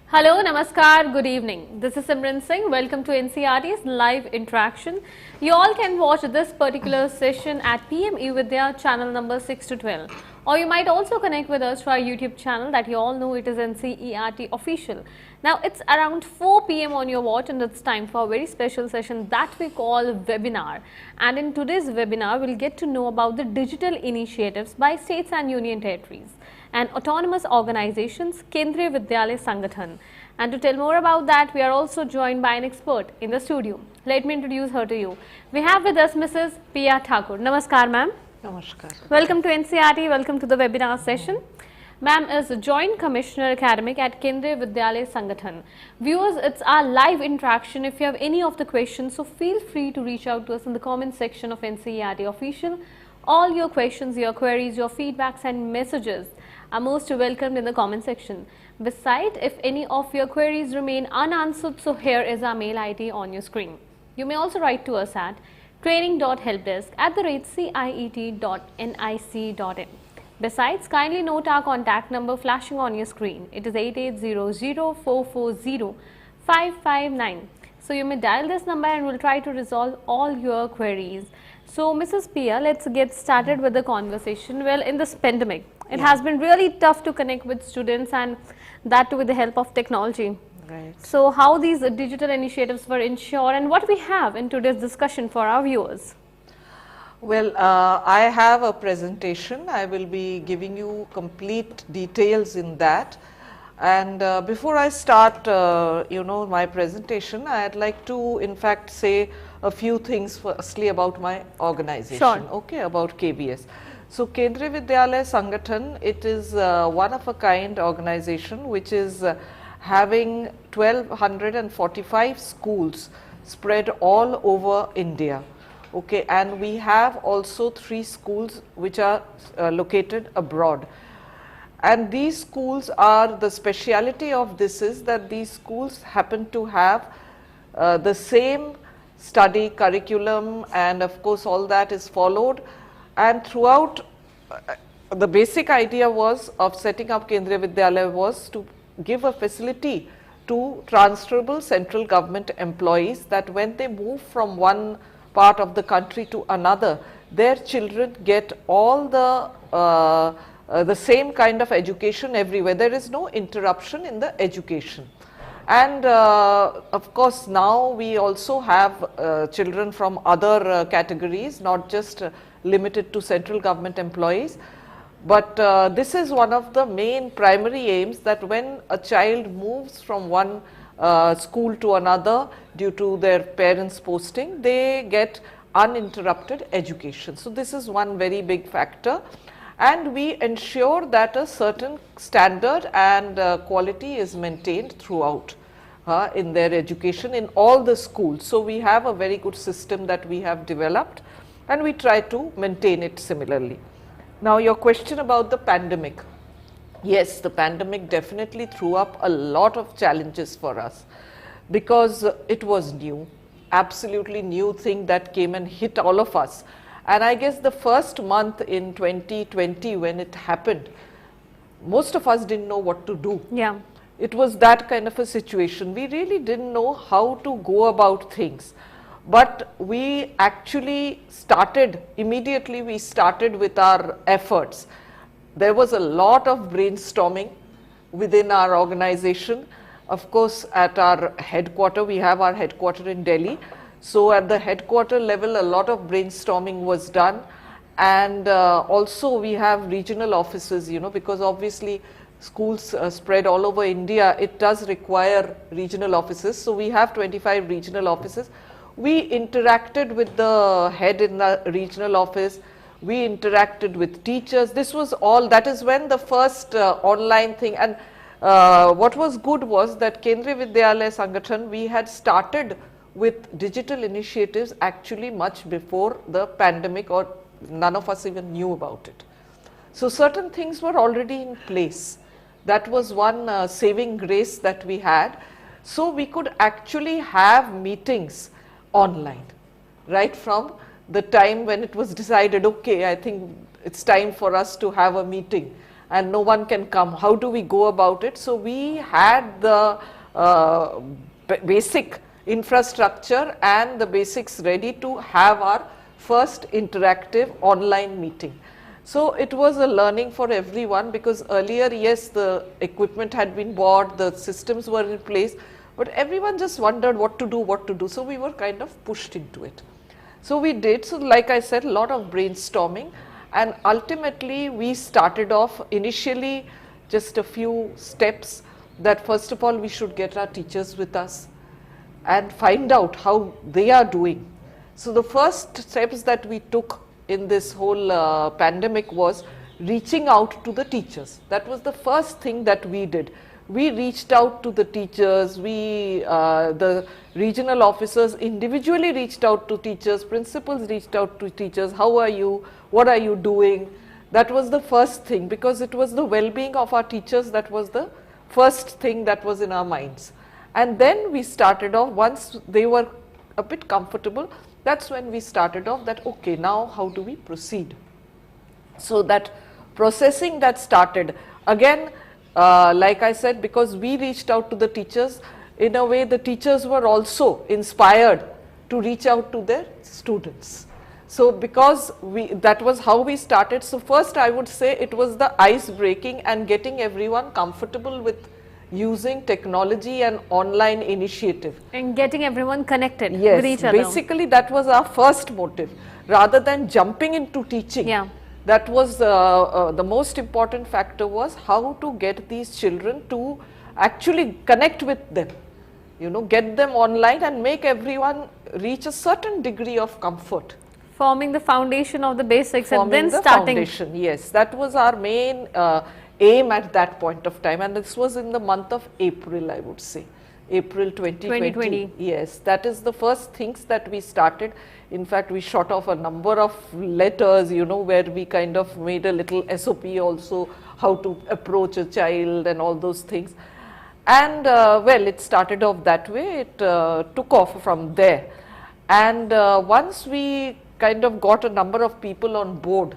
Hello, Namaskar, good evening. This is Simran Singh. Welcome to NCRT's live interaction. You all can watch this particular session at PM eVidya channel number 6 to 12. Or you might also connect with us to our YouTube channel that you all know it is NCERT official. Now it's around 4 PM on your watch and it's time for a very special session that we call webinar. And in today's webinar, we'll get to know about the digital initiatives by states and union territories and autonomous organizations, Kendriya Vidyalaya Sangathan. And to tell more about that, we are also joined by an expert in the studio. Let me introduce her to you. We have with us Mrs. Priya Thakur. Namaskar, ma'am. Namaskar. Welcome to NCRT. Welcome to the webinar session. Ma'am is a Joint Commissioner Academic at Kendriya Vidyalaya Sangathan. Viewers, it's our live interaction. If you have any of the questions, so feel free to reach out to us in the comment section of NCERT official. All your questions, your queries, your feedbacks and messages are most welcomed in the comment section. Besides, if any of your queries remain unanswered, so here is our mail ID on your screen. You may also write to us at training.helpdesk@ciet.nic.in. Besides, kindly note our contact number flashing on your screen. It is 8800440559. So you may dial this number and we'll try to resolve all your queries. So Mrs. Pia, let's get started with the conversation. Well, in this pandemic, it has been really tough to connect with students, and that too with the help of technology. Right. So how these digital initiatives were ensured and what we have in today's discussion for our viewers? Well, I have a presentation. I will be giving you complete details in that. And before I start, my presentation, I'd like to, in fact, say a few things firstly about my organization. Sure. Okay, about KVS. So, Kendriya Vidyalaya Sangathan, it is one of a kind organization which is having 1245 schools spread all over India. Okay, and we have also 3 schools which are located abroad. And these schools are, the speciality of this is that these schools happen to have the same study curriculum, and of course all that is followed. And throughout, the basic idea was of setting up Kendriya Vidyalaya was to give a facility to transferable central government employees, that when they move from one part of the country to another, their children get all the same kind of education everywhere. There is no interruption in the education. And of course, now we also have children from other categories, not just limited to central government employees. But this is one of the main primary aims, that when a child moves from one school to another due to their parents' posting, they get uninterrupted education. So this is one very big factor. And we ensure that a certain standard and quality is maintained throughout in their education in all the schools. So we have a very good system that we have developed, and we try to maintain it similarly. Now, your question about the pandemic. Yes, the pandemic definitely threw up a lot of challenges for us, because it was new, absolutely new thing that came and hit all of us. And I guess the first month in 2020 when it happened, most of us didn't know what to do. Yeah. It was that kind of a situation. We really didn't know how to go about things. But we actually started, immediately we started with our efforts. There was a lot of brainstorming within our organization. Of course, at our headquarter, we have our headquarter in Delhi. So at the headquarter level, a lot of brainstorming was done. And also we have regional offices, because obviously schools spread all over India, it does require regional offices. So we have 25 regional offices. We interacted with the head in the regional office. We interacted with teachers. This was all, that is when the first online thing. And what was good was that Kendriya Vidyalaya Sangathan, we had started with digital initiatives actually much before the pandemic, or none of us even knew about it. So certain things were already in place. That was one saving grace that we had. So we could actually have meetings online, right from the time when it was decided, okay, I think it's time for us to have a meeting. and no one can come. How do we go about it? So we had the basic infrastructure and the basics ready to have our first interactive online meeting. So it was a learning for everyone, because earlier, yes, the equipment had been bought, the systems were in place, but everyone just wondered what to do. So we were kind of pushed into it. So we did. So like I said, a lot of brainstorming, and ultimately we started off initially just a few steps, that first of all we should get our teachers with us and find out how they are doing. So the first steps that we took in this whole pandemic was reaching out to the teachers. That was the first thing that we did. We reached out to the teachers, the regional officers individually reached out to teachers, principals reached out to teachers, how are you, what are you doing? That was the first thing, because it was the well-being of our teachers that was the first thing that was in our minds. And then we started off, once they were a bit comfortable, that's when we started off that, okay, now how do we proceed? So that processing that started, again, like I said, because we reached out to the teachers, in a way the teachers were also inspired to reach out to their students. So because that was how we started. So first I would say it was the ice breaking and getting everyone comfortable with using technology and online initiative. And getting everyone connected Yes, with each other. Basically that was our first motive, rather than jumping into teaching. Yeah. That was the most important factor, was how to get these children to actually connect with them, you know, get them online and make everyone reach a certain degree of comfort. Forming the foundation of the basics and then the starting. Foundation, yes, that was our main aim at that point of time, and this was in the month of April, I would say. April 2020. Yes, that is the first things that we started. In fact, we shot off a number of letters, you know, where we kind of made a little SOP also, how to approach a child and all those things. And well, it started off that way, it took off from there. And once we kind of got a number of people on board,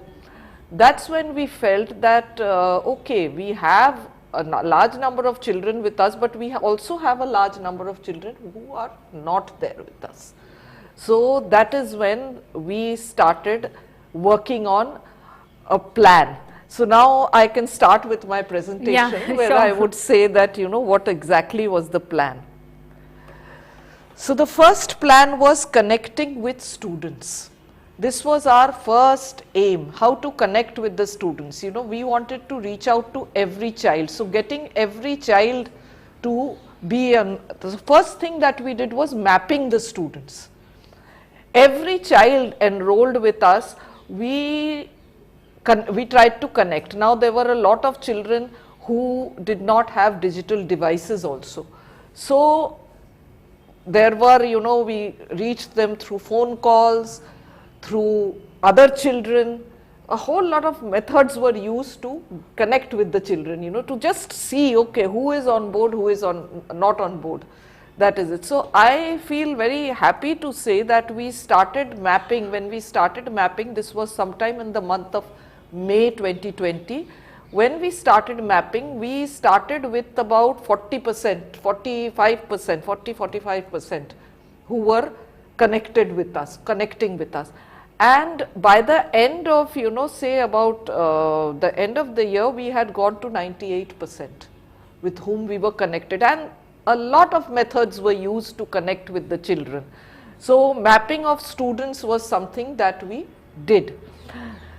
that's when we felt that, okay, we have a large number of children with us, but we also have a large number of children who are not there with us. So that is when we started working on a plan. So now I can start with my presentation, where I would say that, you know, what exactly was the plan. So the first plan was connecting with students. This was our first aim, how to connect with the students. You know, we wanted to reach out to every child. So getting every child to be the first thing that we did was mapping the students. Every child enrolled with us, we tried to connect. Now there were a lot of children who did not have digital devices also. So there were, you know, we reached them through phone calls, through other children. A whole lot of methods were used to connect with the children, you know, to just see, okay, who is on board, who is not on board. That is it. So I feel very happy to say that we started mapping. When we started mapping, this was sometime in the month of May 2020. When we started mapping, we started with about 40%, 45%, 40-45% who were connected with us, connecting with us. And by the end of, you know, say about the end of the year, we had gone to 98% with whom we were connected, and a lot of methods were used to connect with the children. So mapping of students was something that we did.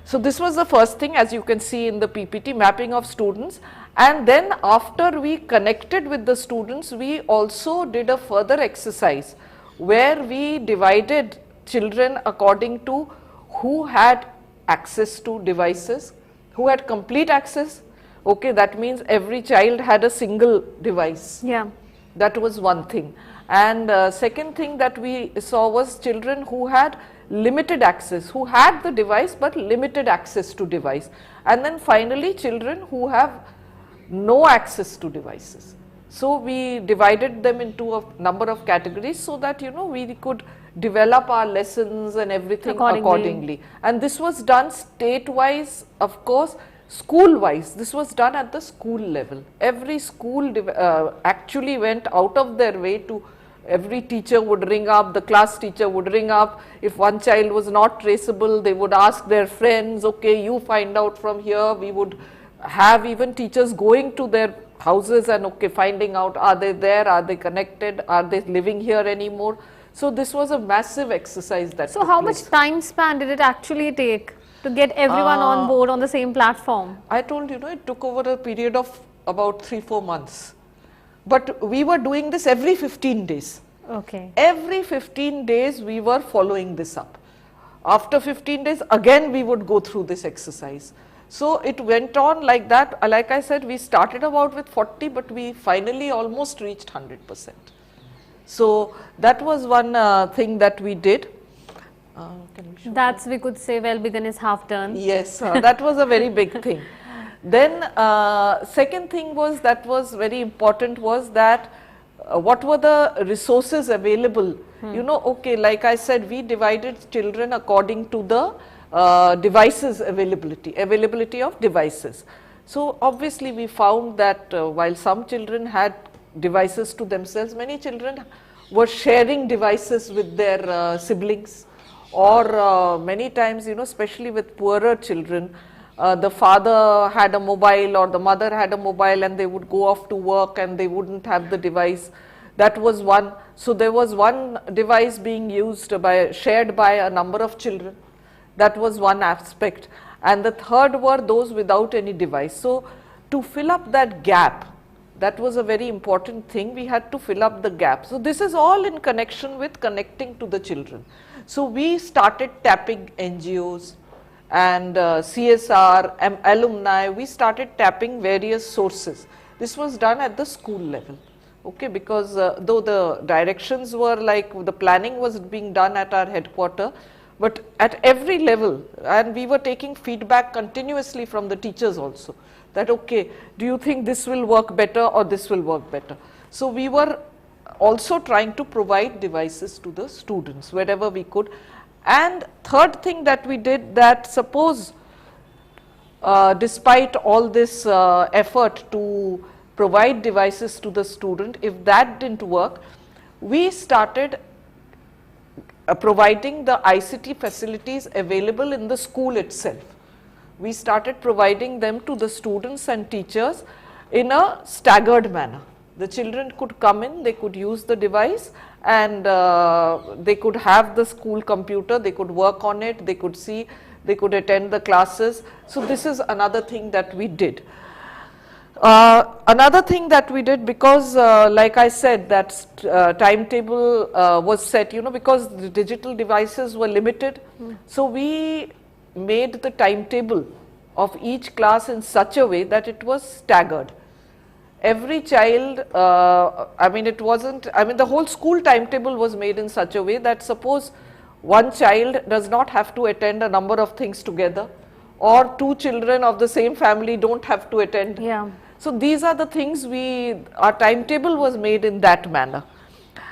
So this was the first thing, as you can see in the PPT, mapping of students. And then after we connected with the students, we also did a further exercise where we divided children according to who had access to devices, who had complete access. Okay, that means every child had a single device. Yeah. That was one thing. And second thing that we saw was children who had limited access, who had the device but limited access to device. And then finally children who have no access to devices. So we divided them into a number of categories so that, you know, we could develop our lessons and everything accordingly. And this was done state-wise, of course, school wise, this was done at the school level. Every school actually went out of their way to, every teacher would ring up, the class teacher would ring up. If one child was not traceable, they would ask their friends, okay, you find out from here. We would have even teachers going to their houses and okay, finding out, are they there, are they connected, are they living here anymore. So this was a massive exercise that So how much time span did it actually take to get everyone on board on the same platform? I told you, it took over a period of about 3-4 months. But we were doing this every 15 days. Okay. Every 15 days we were following this up. After 15 days, again we would go through this exercise. So it went on like that. Like I said, we started about with 40, but we finally almost reached 100%. So that was one thing that we did. That's, we could say, well begun is half done. Yes, that was a very big thing. Then second thing was, that was very important, was that what were the resources available. You know, okay, like I said, we divided children according to the devices availability of devices. So obviously we found that while some children had devices to themselves, many children were sharing devices with their siblings, or many times, you know, especially with poorer children, the father had a mobile or the mother had a mobile and they would go off to work and they wouldn't have the device. That was one. So there was one device being used shared by a number of children. That was one aspect. And the third were those without any device. So to fill up that gap, that was a very important thing. We had to fill up the gap. So this is all in connection with connecting to the children. So we started tapping NGOs and CSR, alumni. We started tapping various sources. This was done at the school level. Okay, because though the directions were like, the planning was being done at our headquarters, but at every level, and we were taking feedback continuously from the teachers also, that okay, do you think this will work better or this will work better? So we were also trying to provide devices to the students wherever we could. And third thing that we did, that suppose despite all this effort to provide devices to the student, if that didn't work, we started providing the ICT facilities available in the school itself. We started providing them to the students and teachers in a staggered manner. The children could come in, they could use the device, and they could have the school computer, they could work on it, they could see, they could attend the classes. So this is another thing that we did. Another thing that we did, because like I said, that timetable was set, you know, because the digital devices were limited. So we made the timetable of each class in such a way that it was staggered. Every child, the whole school timetable was made in such a way that suppose one child does not have to attend a number of things together, or two children of the same family don't have to attend. Yeah. So these are the things our timetable was made in that manner.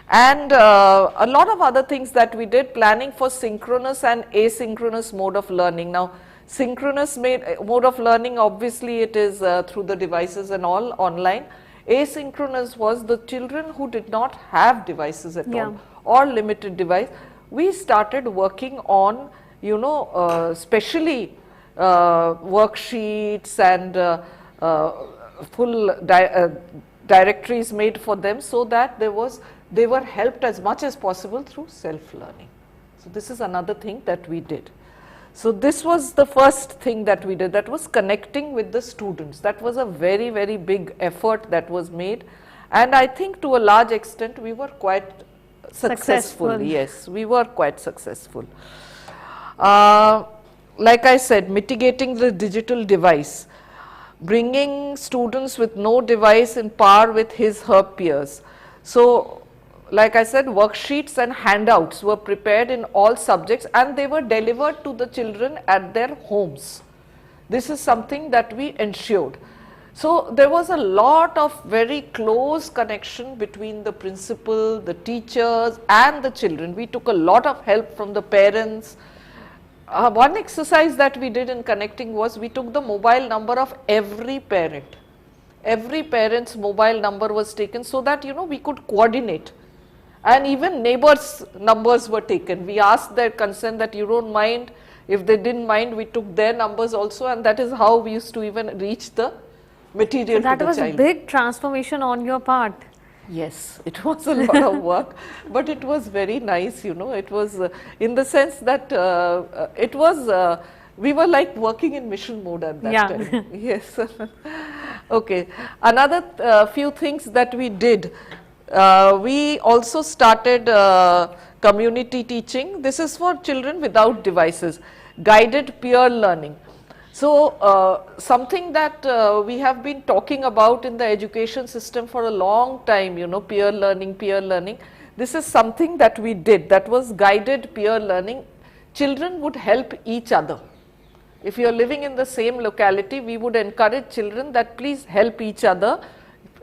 And a lot of other things that we did, planning for synchronous and asynchronous mode of learning. Now, synchronous mode of learning, obviously it is through the devices and all online. Asynchronous was the children who did not have devices at all, or limited device. We started working on, you know, especially worksheets and full directories made for them, so that they were helped as much as possible through self-learning. So this is another thing that we did. So this was the first thing that we did, that was connecting with the students. That was a very, very big effort that was made, and I think to a large extent we were quite successful. Yes, we were quite successful. Like I said, mitigating the digital device, bringing students with no device in par with her peers. So like I said, worksheets and handouts were prepared in all subjects, and they were delivered to the children at their homes. This is something that we ensured. So there was a lot of very close connection between the principal, the teachers and the children. We took a lot of help from the parents. One exercise that we did in connecting was we took the mobile number of every parent. Every parent's mobile number was taken so that we could coordinate, and even neighbors' numbers were taken. We asked their consent that you don't mind. If they didn't mind, we took their numbers also, and that is how we used to even reach the material to the child. That was a big transformation on your part. Yes, it was a lot of work, but it was very nice, it was in the sense that it was, we were like working in mission mode at that time. Yes. Okay. Another few things that we did, we also started community teaching. This is for children without devices, guided peer learning. So, something that we have been talking about in the education system for a long time, peer learning, peer learning. This is something that we did, that was guided peer learning. Children would help each other. If you are living in the same locality, we would encourage children that please help each other,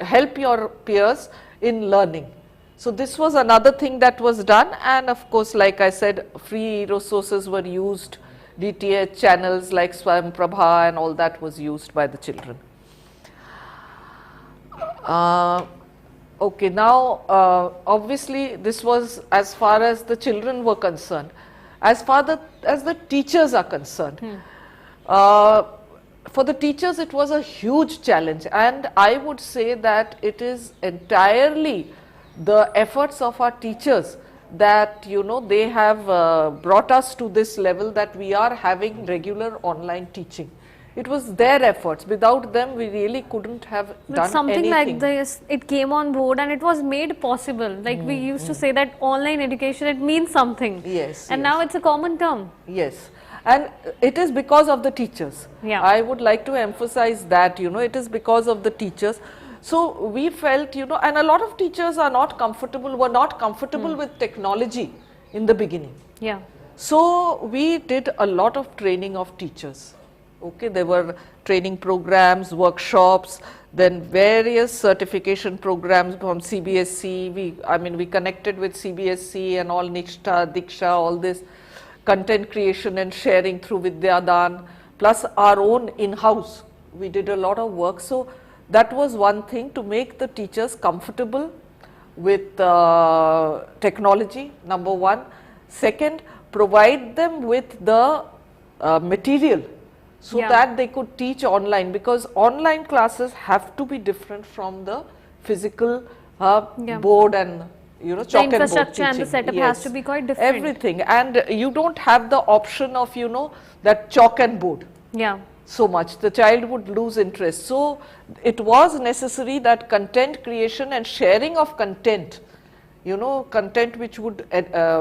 help your peers in learning. So, this was another thing that was done, and of course, like I said, free resources were used. DTH channels like Swam Prabha and all that was used by the children. Okay, now obviously this was as far as the children were concerned. As far as the teachers are concerned, for the teachers it was a huge challenge, and I would say that it is entirely the efforts of our teachers that they have brought us to this level that we are having regular online teaching. It was their efforts. Without them, we really couldn't have done something anything. Like this, it came on board and it was made possible. Like we used to say that online education, it means something. Yes. And now it's a common term. Yes. And it is because of the teachers. Yeah. I would like to emphasize that, it is because of the teachers. So, we felt, and a lot of teachers are not comfortable, were not comfortable with technology in the beginning. Yeah. So, we did a lot of training of teachers. Okay, there were training programs, workshops, then various certification programs from CBSE. We connected with CBSE and all, Nishta, Diksha, all this content creation and sharing through Vidyadan, plus our own in-house. We did a lot of work. So, that was one thing, to make the teachers comfortable with technology, number one. Second, provide them with the material so that they could teach online, because online classes have to be different from the physical board and chalk and board teaching. The infrastructure and the setup has to be quite different. Everything, and you don't have the option of that chalk and board. Yeah. So much, the child would lose interest. So, it was necessary that content creation and sharing of content, content which would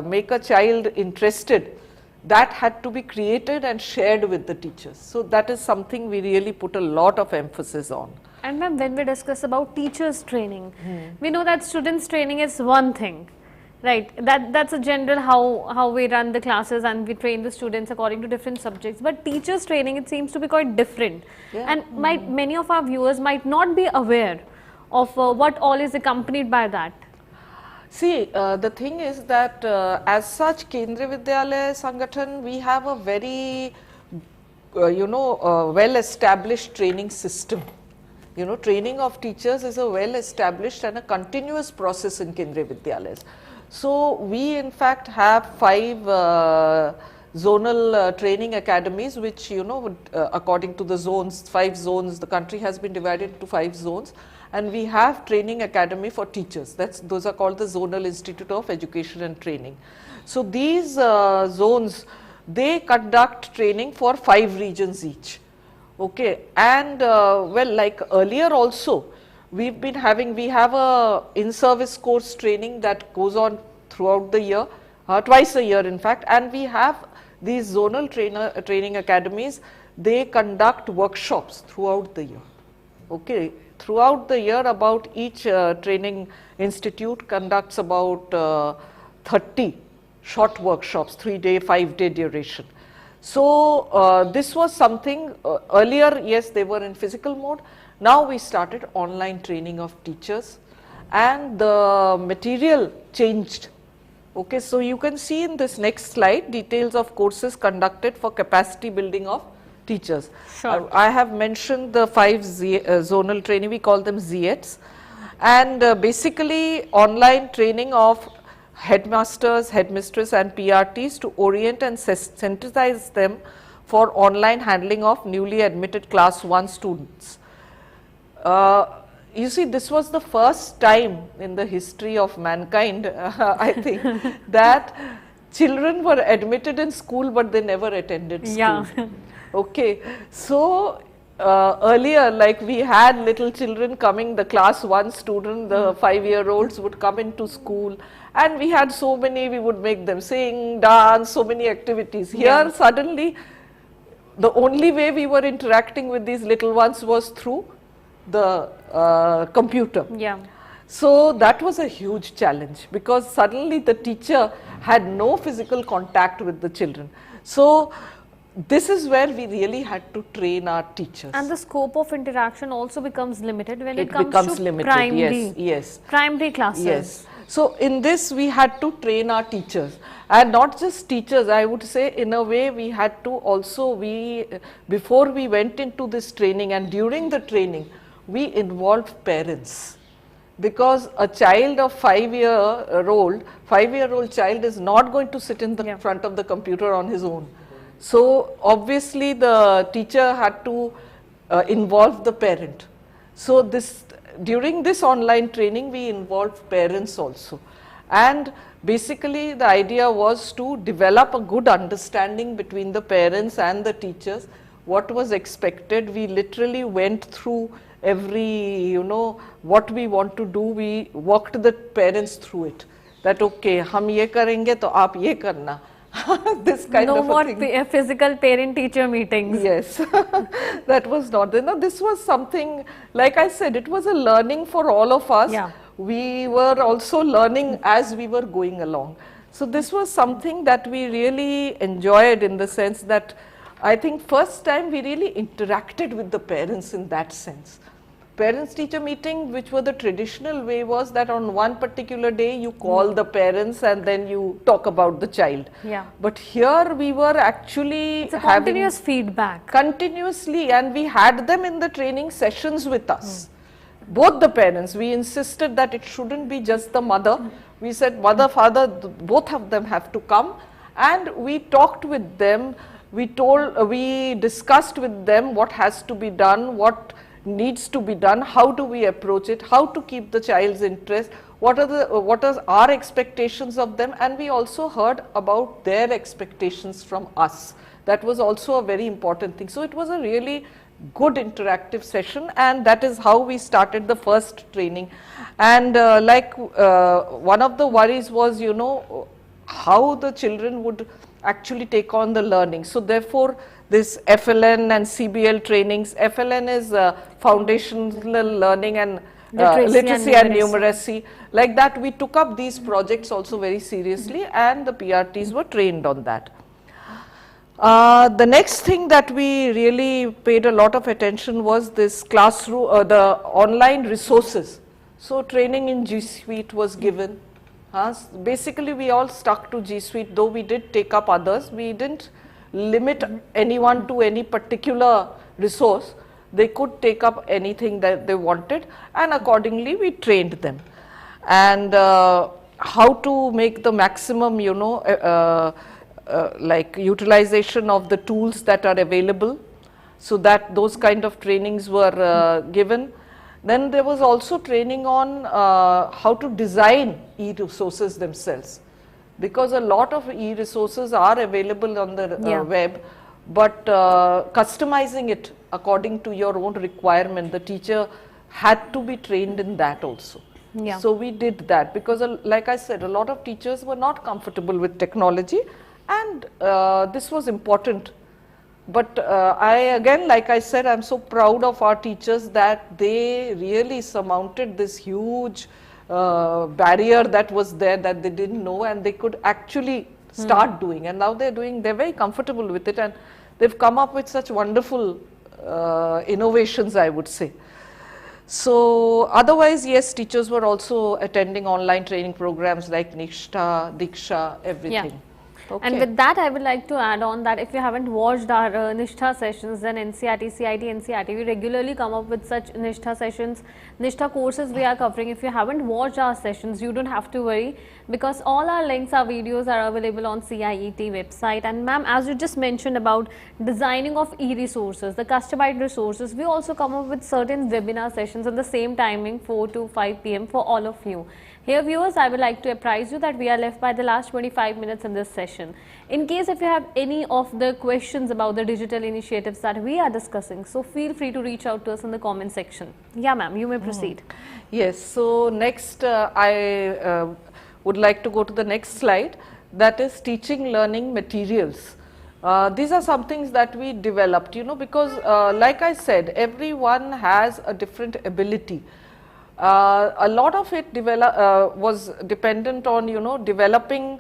make a child interested, that had to be created and shared with the teachers. So, that is something we really put a lot of emphasis on. And ma'am, when we discuss about teachers training, we know that students training is one thing. Right, that's a general how we run the classes and we train the students according to different subjects. But teachers training, it seems to be quite different. Yeah. And many of our viewers might not be aware of what all is accompanied by that. See, the thing is that as such, Kendriya Vidyalaya Sangathan, we have a very well established training system. Training of teachers is a well established and a continuous process in Kendriya Vidyalayas. So, we in fact have 5 zonal training academies, which according to the zones, 5 zones, the country has been divided into 5 zones, and we have training academy for teachers. Those are called the Zonal Institute of Education and Training. So, these zones, they conduct training for 5 regions each. Okay, and well, like earlier also, we have a in-service course training that goes on throughout the year, twice a year in fact, and we have these zonal training academies. They conduct workshops throughout the year. Okay, throughout the year, about each training institute conducts about 30 short workshops, 3-day, 5-day duration. So, this was something earlier, yes, they were in physical mode. Now, we started online training of teachers, and the material changed. Okay, so you can see in this next slide details of courses conducted for capacity building of teachers. Sure. I have mentioned the 5 zonal training, we call them ZETs, and basically online training of headmasters, headmistress and PRTs to orient and synthesize them for online handling of newly admitted class 1 students. You see, this was the first time in the history of mankind, I think, that children were admitted in school but they never attended school. Yeah. Okay, so earlier, like we had little children coming, the class 1 student, the 5-year-olds would come into school, and we had so many, we would make them sing, dance, so many activities. Here suddenly the only way we were interacting with these little ones was through the computer. Yeah. So that was a huge challenge, because suddenly the teacher had no physical contact with the children. So this is where we really had to train our teachers. And the scope of interaction also becomes limited when it comes becomes to limited, primary, yes. primary classes. Yes. So in this we had to train our teachers, and not just teachers, I would say in a way we had to also, before we went into this training and during the training, we involved parents. Because a child of 5-year-old child is not going to sit in the front of the computer on his own. So obviously the teacher had to involve the parent. So during this online training we involved parents also, and basically the idea was to develop a good understanding between the parents and the teachers, what was expected. We literally went through every, what we want to do, we walked the parents through it, that okay, hum ye karenge to aap ye karna. This kind no of more a thing. physical parent teacher meetings. Yes, that was not there. Now this was something, like I said, it was a learning for all of us. Yeah. We were also learning as we were going along. So this was something that we really enjoyed, in the sense that I think first time we really interacted with the parents in that sense. Parents teacher meeting, which were the traditional way, was that on one particular day you call the parents and then you talk about the child. Yeah. But here we were actually It's a having continuous feedback. continuously, and we had them in the training sessions with us. Both the parents, we insisted that it shouldn't be just the mother. We said mother, father, both of them have to come, and we talked with them. We discussed with them what has to be done, what needs to be done, how do we approach it, how to keep the child's interest, what are our expectations of them, and we also heard about their expectations from us. That was also a very important thing. So it was a really good interactive session, and that is how we started the first training. And one of the worries was, how the children would actually take on the learning. So therefore this FLN and CBL trainings, FLN is foundational learning and literacy and numeracy. Like that, we took up these projects also very seriously, and the PRTs were trained on that. The next thing that we really paid a lot of attention was this classroom, the online resources. So training in G Suite was given. Basically we all stuck to G Suite, though we did take up others. We didn't limit anyone to any particular resource. They could take up anything that they wanted, and accordingly we trained them. And how to make the maximum, like utilization of the tools that are available, so that those kind of trainings were given. Then there was also training on how to design e-resources themselves, because a lot of e-resources are available on the web, but customizing it according to your own requirement, the teacher had to be trained in that also. Yeah. So we did that, because like I said, a lot of teachers were not comfortable with technology, and this was important. But again, like I said, I'm so proud of our teachers that they really surmounted this huge barrier that was there, that they didn't know, and they could actually start doing. And now they're very comfortable with it, and they've come up with such wonderful innovations, I would say. So otherwise, yes, teachers were also attending online training programs like Nishtha, Diksha, everything. Okay. And with that, I would like to add on that if you haven't watched our Nishtha sessions, then NCRT, CIT, NCRT, we regularly come up with such Nishtha sessions, Nishtha courses we are covering. If you haven't watched our sessions, you don't have to worry, because all our links, our videos are available on CIET website. And ma'am, as you just mentioned about designing of e-resources, the customized resources, we also come up with certain webinar sessions at the same timing, 4 to 5 p.m. for all of you. Here viewers, I would like to apprise you that we are left by the last 25 minutes in this session. In case if you have any of the questions about the digital initiatives that we are discussing, so feel free to reach out to us in the comment section. Yeah ma'am, you may proceed. Yes, so next I would like to go to the next slide, that is teaching learning materials. These are some things that we developed, you know, because like I said, everyone has a different ability. A lot of it was dependent on, you know, developing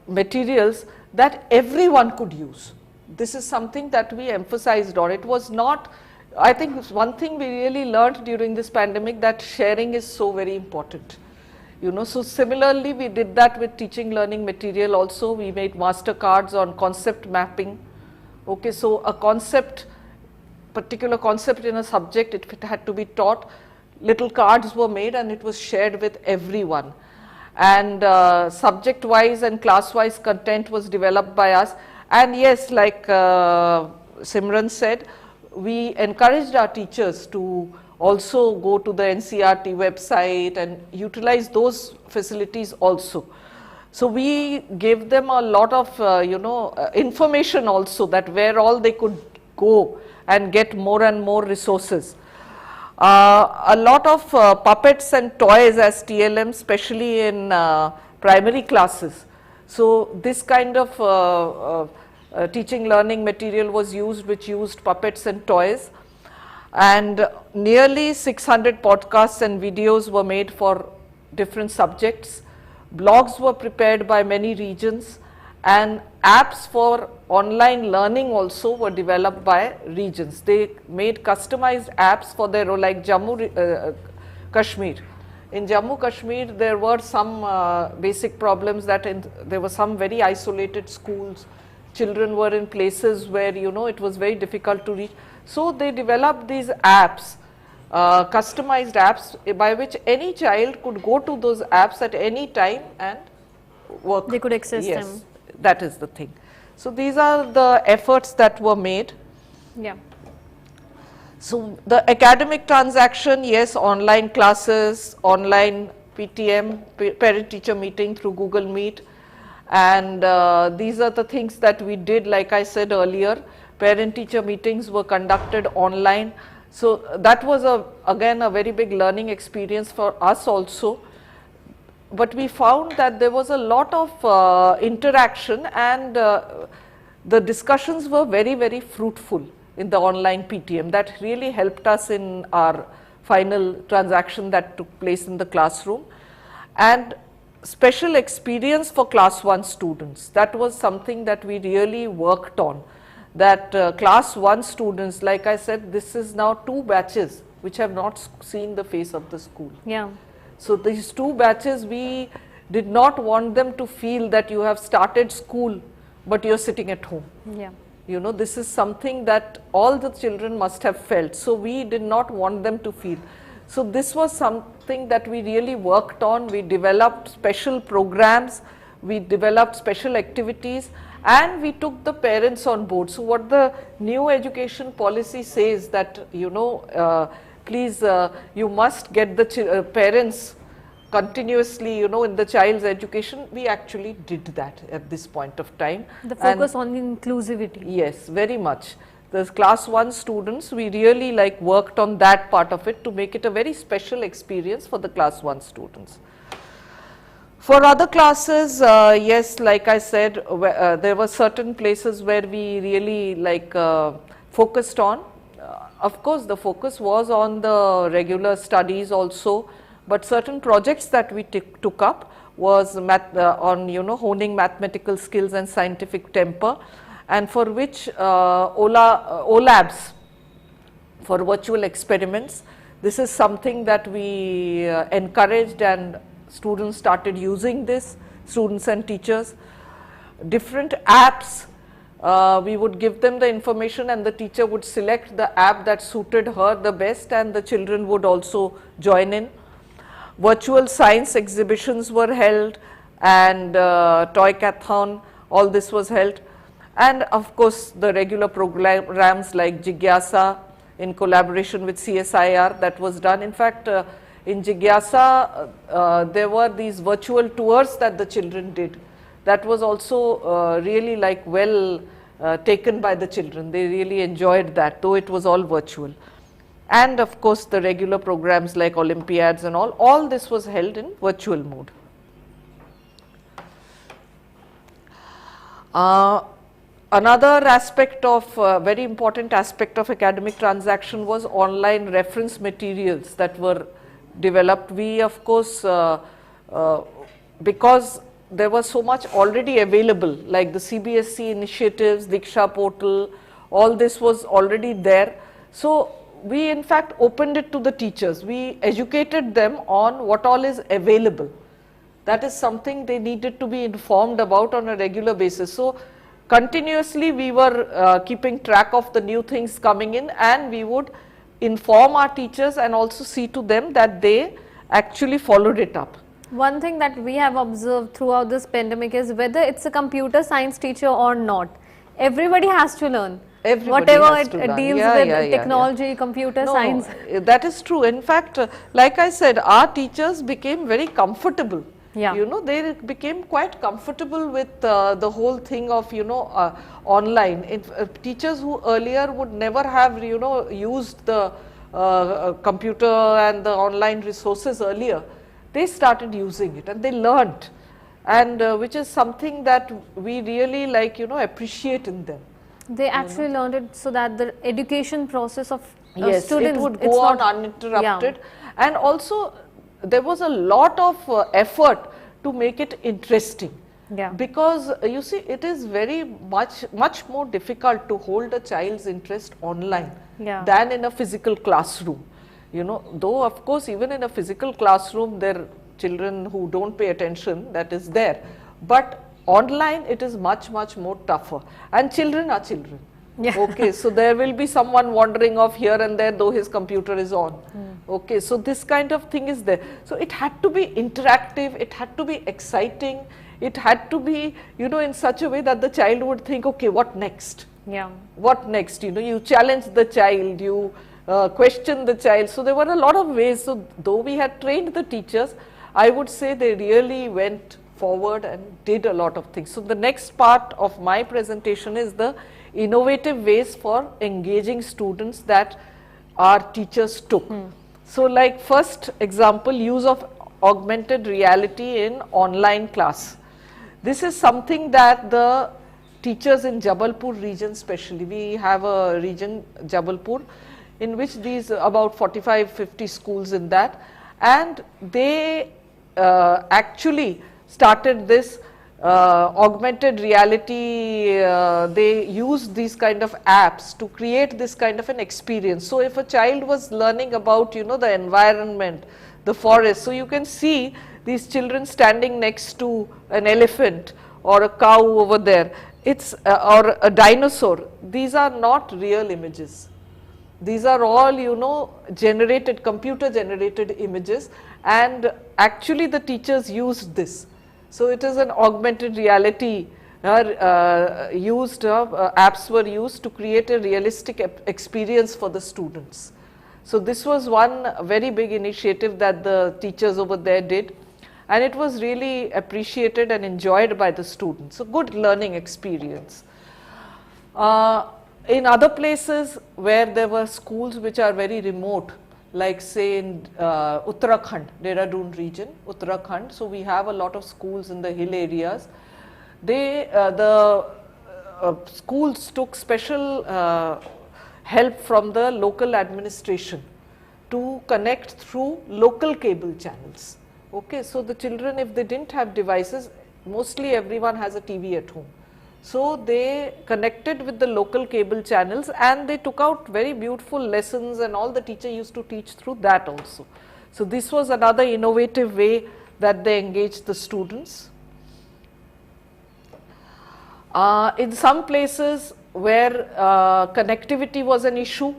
materials that everyone could use. This is something that we emphasized on. It was not, I think one thing we really learned during this pandemic, that sharing is so very important. You know, so similarly we did that with teaching learning material also. We made master cards on concept mapping. Okay, so a concept, particular concept in a subject, it had to be taught. Little cards were made and it was shared with everyone, and subject wise and class wise content was developed by us. And yes, like Simran said, we encouraged our teachers to also go to the NCRT website and utilize those facilities also. So we gave them a lot of you know, information also, that where all they could go and get more and more resources. A lot of puppets and toys as TLM, especially in primary classes. So this kind of teaching learning material was used, which used puppets and toys, and nearly 600 podcasts and videos were made for different subjects. Blogs were prepared by many regions, and apps for online learning also were developed by regions. They made customized apps for their role, like Jammu Kashmir. In Jammu Kashmir, there were some basic problems, that there were some very isolated schools. Children were in places where, you know, it was very difficult to reach. So they developed these apps, customized apps, by which any child could go to those apps at any time and work. They could access yes, them. That is the thing. So these are the efforts that were made. Yeah. So the academic transaction, yes, online classes, online PTM, parent teacher meeting through Google Meet, and these are the things that we did. Like I said earlier, parent teacher meetings were conducted online. So that was again a very big learning experience for us also. But we found that there was a lot of interaction, and the discussions were very, very fruitful in the online PTM. That really helped us in our final transaction that took place in the classroom. And special experience for class 1 students, that was something that we really worked on. That class 1 students, like I said, this is now 2 batches which have not seen the face of the school. Yeah. So these 2 batches, we did not want them to feel that you have started school but you are sitting at home. Yeah. You know, this is something that all the children must have felt. So we did not want them to feel. So this was something that we really worked on. We developed special programs, we developed special activities, and we took the parents on board. So what the new education policy says, that, you know, please you must get the parents continuously, you know, in the child's education. We actually did that at this point of time. The focus on inclusivity. Yes, very much. The class 1 students, we really like worked on that part of it to make it a very special experience for the class 1 students. For other classes, yes, like I said, there were certain places where we really like focused on. Of course, the focus was on the regular studies also, but certain projects that we took up was on, you know, honing mathematical skills and scientific temper, and for which OLABs, for virtual experiments, This is something that we encouraged, and students started using this, students and teachers. Different apps, we would give them the information and the teacher would select the app that suited her the best, and the children would also join in. Virtual science exhibitions were held, and toy-cathon, all this was held. And of course, the regular programs like Jigyasa in collaboration with CSIR, that was done. In fact, in Jigyasa, there were these virtual tours that the children did. That was also really like well taken by the children. They really enjoyed that, though it was all virtual. And of course, the regular programs like Olympiads and all this was held in virtual mode. Another aspect of, very important aspect of academic transaction was online reference materials that were developed. We of course, because there was so much already available, like the CBSE initiatives, Diksha portal, all this was already there. So we in fact opened it to the teachers. We educated them on what all is available. That is something they needed to be informed about on a regular basis. So continuously we were keeping track of the new things coming in, and we would inform our teachers and also see to them that they actually followed it up. One thing that we have observed throughout this pandemic is whether it's a computer science teacher or not, everybody has to learn. Whatever it deals with technology, computer science. That is true. In fact, like I said, our teachers became very comfortable. You know, they became quite comfortable with the whole thing of, you know, online. Teachers who earlier would never have, you know, used the computer and the online resources earlier, they started using it and they learned, and which is something that we really like, you know, appreciate in them. They actually learned it so that the education process of students, it would go on uninterrupted, and also there was a lot of effort to make it interesting. Because you see, it is very much more difficult to hold a child's interest online than in a physical classroom. You know, though of course even in a physical classroom there are children who don't pay attention, that is there, but online it is much more tougher, and children are children. Okay, so there will be someone wandering off here and there, though his computer is on. Okay, so this kind of thing is there. So it had to be interactive, it had to be exciting, it had to be, you know, in such a way that the child would think, okay, what next? What next? You know, you challenge the child, you question the child. So there were a lot of ways. So though we had trained the teachers, I would say they really went forward and did a lot of things. So the next part of my presentation is the innovative ways for engaging students that our teachers took. So like first example, use of augmented reality in online class. This is something that the teachers in Jabalpur region, especially, we have a region Jabalpur in which these about 45-50 schools in that, and they actually started this augmented reality. They used these kind of apps to create this kind of an experience. So if a child was learning about, you know, the environment, the forest, so you can see these children standing next to an elephant or a cow over there, it's or a dinosaur. These are not real images. These are all, you know, generated, computer generated images, and actually the teachers used this. So it is an augmented reality apps were used to create a realistic experience for the students. So this was one very big initiative that the teachers over there did, and it was really appreciated and enjoyed by the students. So good learning experience. In other places where there were schools which are very remote, like say in Uttarakhand, Dehradun region, Uttarakhand, so we have a lot of schools in the hill areas. The schools took special help from the local administration to connect through local cable channels. Okay, so the children, if they didn't have devices, mostly everyone has a TV at home. So they connected with the local cable channels and they took out very beautiful lessons, and all the teacher used to teach through that also. So this was another innovative way that they engaged the students. In some places where connectivity was an issue,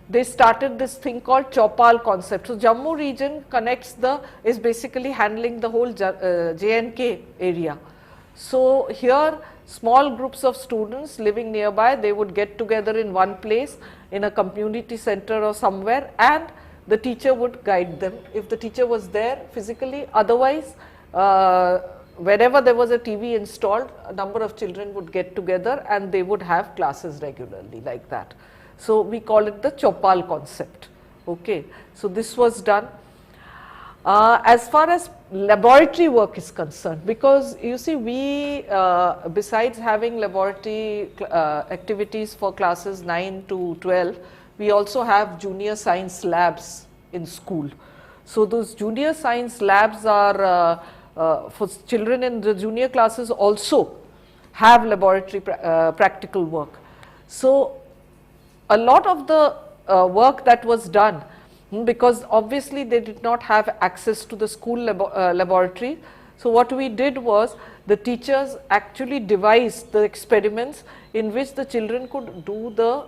they started this thing called Chaupal concept. So Jammu region is basically handling the whole J&K area. So here small groups of students living nearby, they would get together in one place in a community center or somewhere, and the teacher would guide them if the teacher was there physically. Otherwise, wherever there was a TV installed, a number of children would get together and they would have classes regularly like that. So we call it the Chaupal concept. Okay. So this was done. As far as laboratory work is concerned, because you see we besides having laboratory activities for classes 9 to 12, we also have junior science labs in school. So those junior science labs are for children in the junior classes also have laboratory practical work. So a lot of the work that was done, because obviously they did not have access to the school laboratory. So what we did was the teachers actually devised the experiments in which the children could do the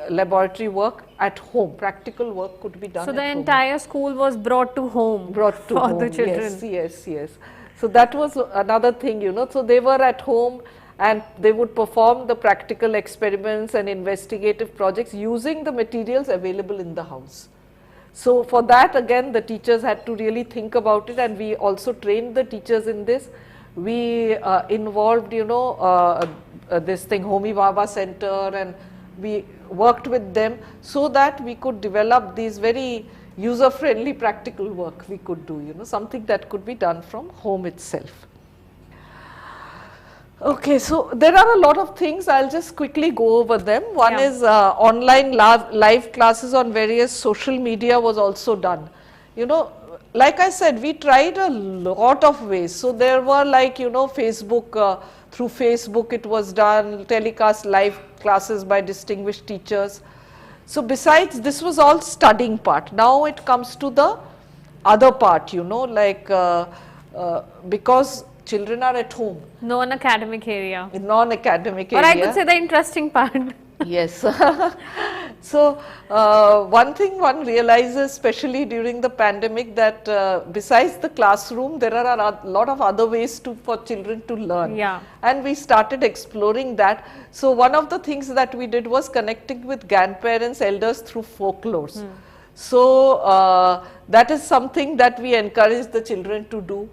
laboratory work at home. Practical work could be done so at the home. entire school was brought to home For the children. Yes. So that was another thing, you know. So they were at home and they would perform the practical experiments and investigative projects using the materials available in the house. So for that again the teachers had to really think about it, and we also trained the teachers in this. We involved, you know, this thing Homi Baba Center, and we worked with them so that we could develop these very user friendly practical work we could do, you know, something that could be done from home itself. Okay, so there are a lot of things, I'll just quickly go over them. One is online live classes on various social media was also done. You know, like I said, we tried a lot of ways. So there were, like, you know, Facebook, through Facebook it was done, telecast live classes by distinguished teachers. So besides, this was all studying part. Now it comes to the other part, you know, like because children are at home. Non-academic area. In non-academic area. Or I could say the interesting part. Yes. So one thing one realizes, especially during the pandemic, that besides the classroom, there are a lot of other ways for children to learn. Yeah. And we started exploring that. So one of the things that we did was connecting with grandparents, elders through folklores. So that is something that we encourage the children to do.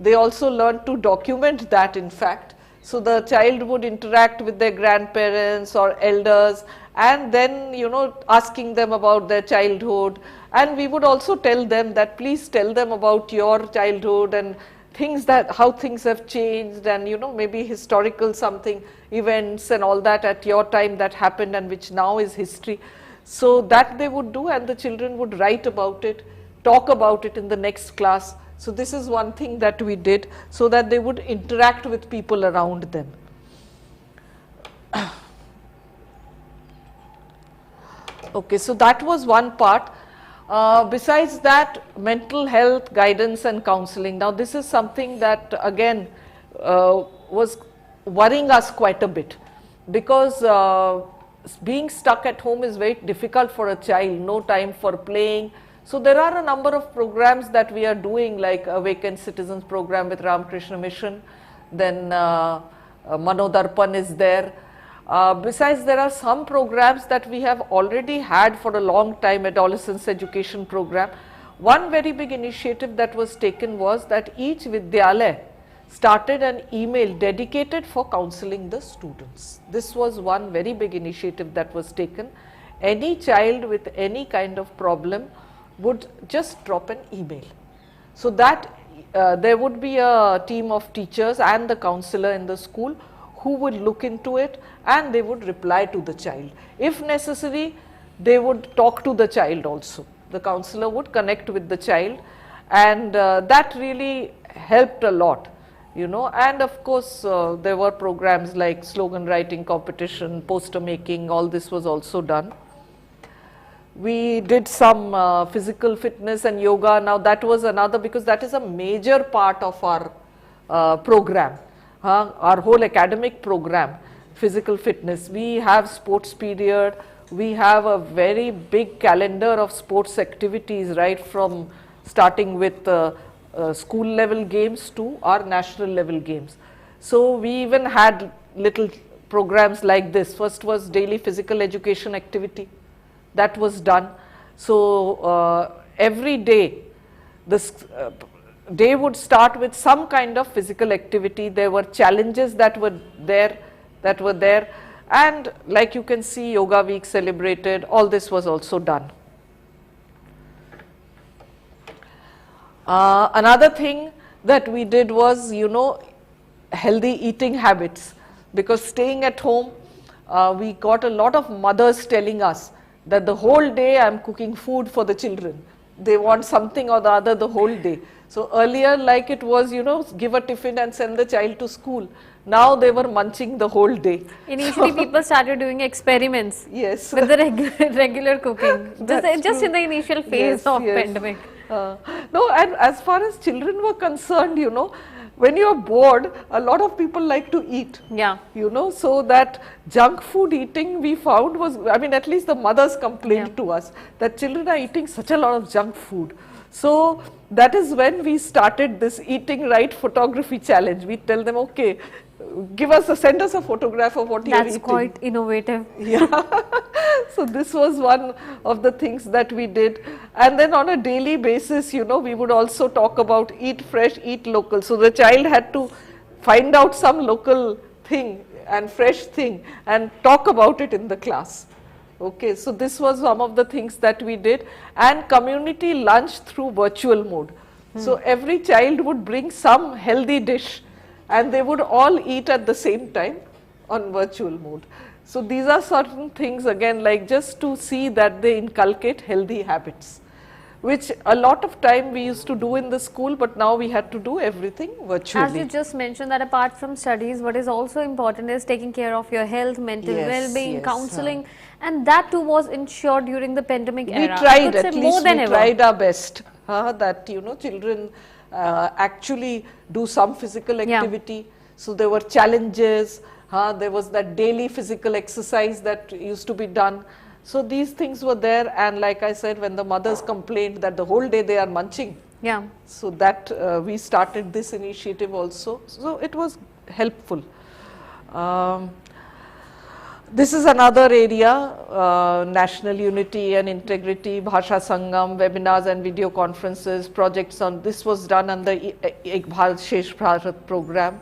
They also learn to document that, in fact. So the child would interact with their grandparents or elders, and then, you know, asking them about their childhood. And we would also tell them that please tell them about your childhood and things, that how things have changed, and, you know, maybe historical something, events and all that at your time that happened and which now is history. So that they would do, and the children would write about it, talk about it in the next class. So this is one thing that we did, so that they would interact with people around them. Okay, so that was one part. Besides that, mental health guidance and counseling. Now this is something that again was worrying us quite a bit, because being stuck at home is very difficult for a child, no time for playing. So there are a number of programs that we are doing, like Awakened Citizens program with Ramakrishna Mission, then MANODARPAN is there. Besides, there are some programs that we have already had for a long time, adolescence education program. One very big initiative that was taken was that each Vidyalaya started an email dedicated for counseling the students. This was one very big initiative that was taken. Any child with any kind of problem would just drop an email. So that there would be a team of teachers and the counselor in the school who would look into it, and they would reply to the child. If necessary, they would talk to the child also. The counselor would connect with the child, and that really helped a lot. you know, and of course there were programs like slogan writing competition, poster making, all this was also done. We did some physical fitness and yoga. Now that was another, because that is a major part of our program, our whole academic program, physical fitness. We have sports period, we have a very big calendar of sports activities, right from starting with school level games to our national level games. So we even had little programs like this. First was daily physical education activity, that was done. So every day, this day would start with some kind of physical activity. There were challenges that were there, and like you can see, yoga week celebrated, all this was also done. Another thing that we did was, you know, healthy eating habits, because staying at home, we got a lot of mothers telling us that the whole day I am cooking food for the children. They want something or the other the whole day. So earlier, like it was, you know, give a tiffin and send the child to school. Now they were munching the whole day. Initially, people started doing experiments, yes, with the regular cooking, just in the initial phase of pandemic. No, and as far as children were concerned, you know, when you are bored, a lot of people like to eat. Yeah. You know, so that junk food eating we found was, I mean, at least the mothers complained to us that children are eating such a lot of junk food. So that is when we started this eating right photography challenge. We tell them, okay, send us a photograph of what you are eating. That's quite innovative. Yeah. So this was one of the things that we did. And then on a daily basis, you know, we would also talk about eat fresh, eat local. So the child had to find out some local thing and fresh thing and talk about it in the class. Okay, so this was some of the things that we did. And community lunch through virtual mode. So every child would bring some healthy dish and they would all eat at the same time on virtual mode. So these are certain things, again, like just to see that they inculcate healthy habits, which a lot of time we used to do in the school, but now we had to do everything virtually. As you just mentioned that apart from studies, what is also important is taking care of your health, mental well-being, counseling, and that too was ensured during the pandemic era. We tried, at least we tried our best, that, you know, children actually do some physical activity. So there were challenges, there was that daily physical exercise that used to be done. So these things were there, and like I said, when the mothers complained that the whole day they are munching, so that we started this initiative also. So it was helpful. This is another area, national unity and integrity, Bhasha Sangam, webinars and video conferences, projects on, this was done under Ek Bharat Shesh Bharat program.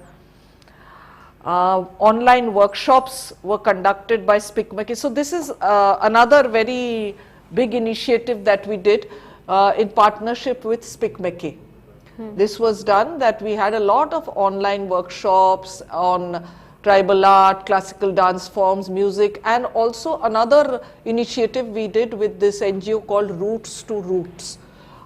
Online workshops were conducted by SPICMAKI. So this is another very big initiative that we did in partnership with SPICMAKI. This was done that we had a lot of online workshops on tribal art, classical dance forms, music, and also another initiative we did with this NGO called Roots to Roots.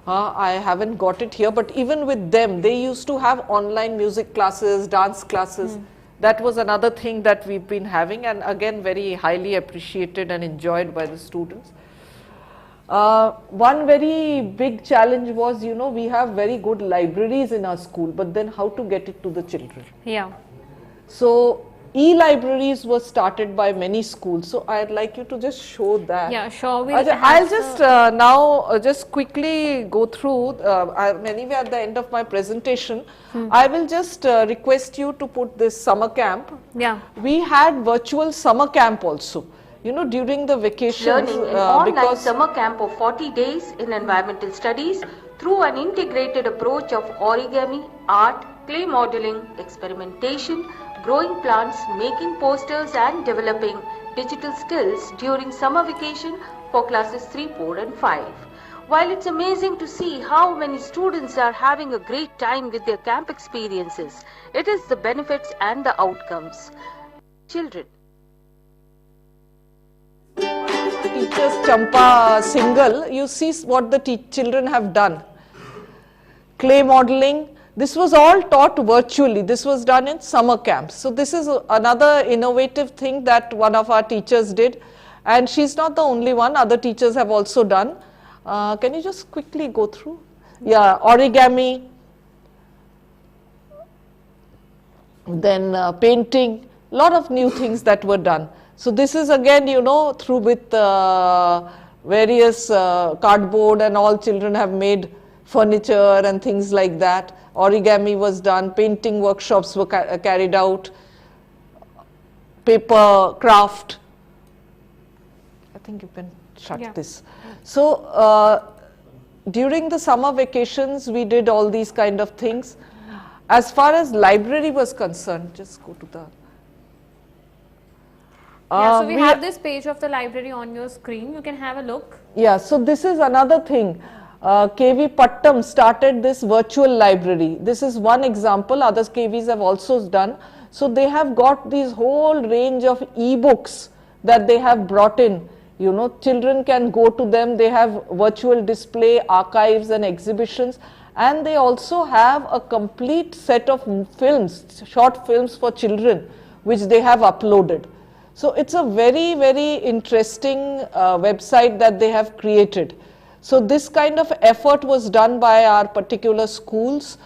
I haven't got it here, but even with them, they used to have online music classes, dance classes. That was another thing that we've been having, and again very highly appreciated and enjoyed by the students. One very big challenge was, you know, we have very good libraries in our school, but then how to get it to the children? So e-libraries were started by many schools. So I'd like you to just show that. Yeah, sure. I'll just now just quickly go through. Anyway, at the end of my presentation, I will just request you to put this summer camp. We had virtual summer camp also. You know, during the vacations. Learning an online summer camp of 40 days in environmental studies through an integrated approach of origami, art, clay modeling, experimentation, growing plants, making posters and developing digital skills during summer vacation for classes 3, 4 and 5. While it's amazing to see how many students are having a great time with their camp experiences, it is the benefits and the outcomes. Children. Teachers Champa single, you see what the children have done. Clay modeling, This was all taught virtually. This was done in summer camps. So this is another innovative thing that one of our teachers did, and she's not the only one. Other teachers have also done. Can you just quickly go through? Yeah, origami, then painting, lot of new things that were done. So this is again, you know, through with various cardboard and all, children have made furniture and things like that. Origami was done, painting workshops were carried out, paper craft. I think you can shut this. So during the summer vacations we did all these kind of things. As far as library was concerned, just go to the so we have this page of the library on your screen. You can have a look. Yeah, so this is another thing. KV Pattam started this virtual library. This is one example. Other KVs have also done. So they have got these whole range of e-books that they have brought in. You know, children can go to them. They have virtual display, archives and exhibitions. And they also have a complete set of films, short films for children, which they have uploaded. So it's a very, very interesting website that they have created. So this kind of effort was done by our particular schools.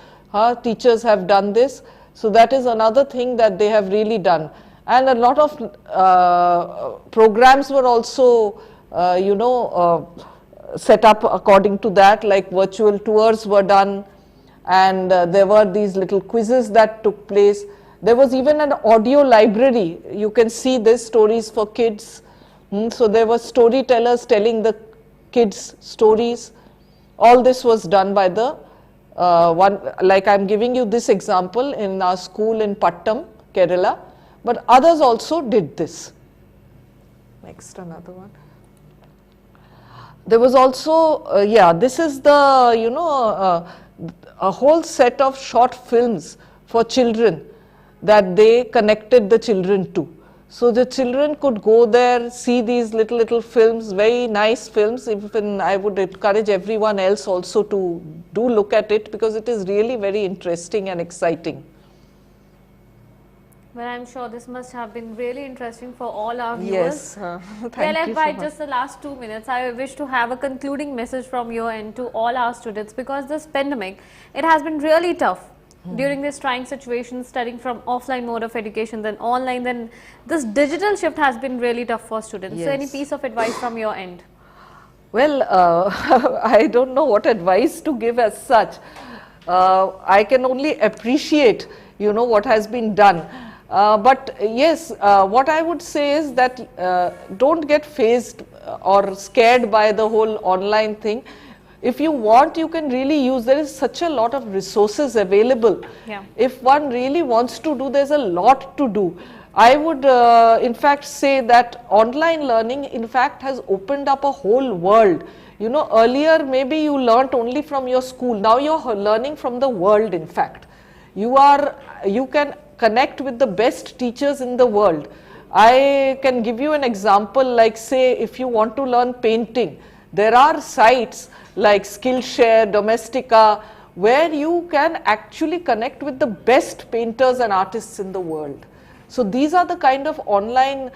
Teachers have done this. So that is another thing that they have really done. And a lot of programs were also, set up according to that, like virtual tours were done, and there were these little quizzes that took place. There was even an audio library. You can see this, stories for kids. So there were storytellers telling the kids stories. All this was done by the one, like I'm giving you this example in our school in Pattam, Kerala, but others also did this. Next, another one. There was also, this is the, a whole set of short films for children that they connected the children to. So the children could go there, see these little films, very nice films. Even I would encourage everyone else also to do look at it, because it is really very interesting and exciting. Well, I'm sure this must have been really interesting for all our viewers. Yes, thank well, you by so much. just the last 2 minutes, I wish to have a concluding message from your end to all our students, because this pandemic, it has been really tough. During this trying situation, studying from offline mode of education, then online, then this digital shift has been really tough for students. So any piece of advice from your end? Well, I don't know what advice to give as such. I can only appreciate, what has been done. But yes, what I would say is that don't get fazed or scared by the whole online thing. If you want, you can really use, there is such a lot of resources available. If one really wants to do, there's a lot to do. I would in fact say that online learning in fact has opened up a whole world. Earlier maybe you learnt only from your school, now you're learning from the world in fact. You can connect with the best teachers in the world. I can give you an example, like say if you want to learn painting, there are sites like Skillshare, Domestika, where you can actually connect with the best painters and artists in the world. So these are the kind of online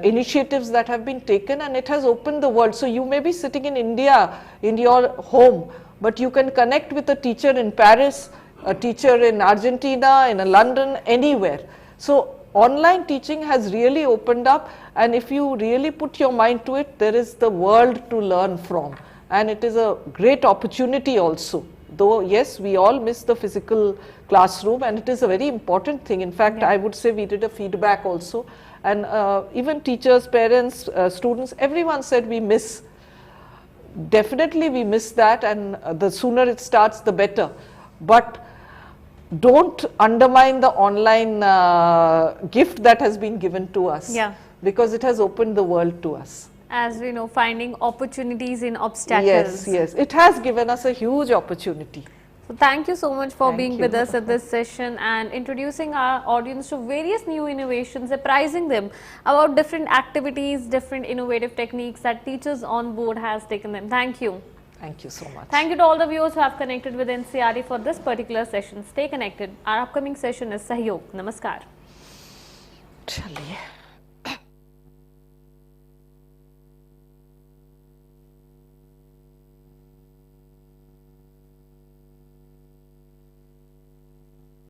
initiatives that have been taken, and it has opened the world. So you may be sitting in India in your home, but you can connect with a teacher in Paris, a teacher in Argentina, in London, anywhere. So online teaching has really opened up, and if you really put your mind to it, there is the world to learn from, and it is a great opportunity also. Though yes, we all miss the physical classroom, and it is a very important thing. In fact, I would say we did a feedback also, and even teachers, parents, students, everyone said we miss. Definitely we miss that, and the sooner it starts, the better. But don't undermine the online gift that has been given to us, because it has opened the world to us. As we know, finding opportunities in obstacles. Yes, yes, it has given us a huge opportunity. So thank you so much for being with us at this session and introducing our audience to various new innovations, apprising them about different activities, different innovative techniques that teachers on board has taken them. Thank you. Thank you so much. Thank you to all the viewers who have connected with NCRT for this particular session. Stay connected. Our upcoming session is Sahyog. Namaskar. Chaliye.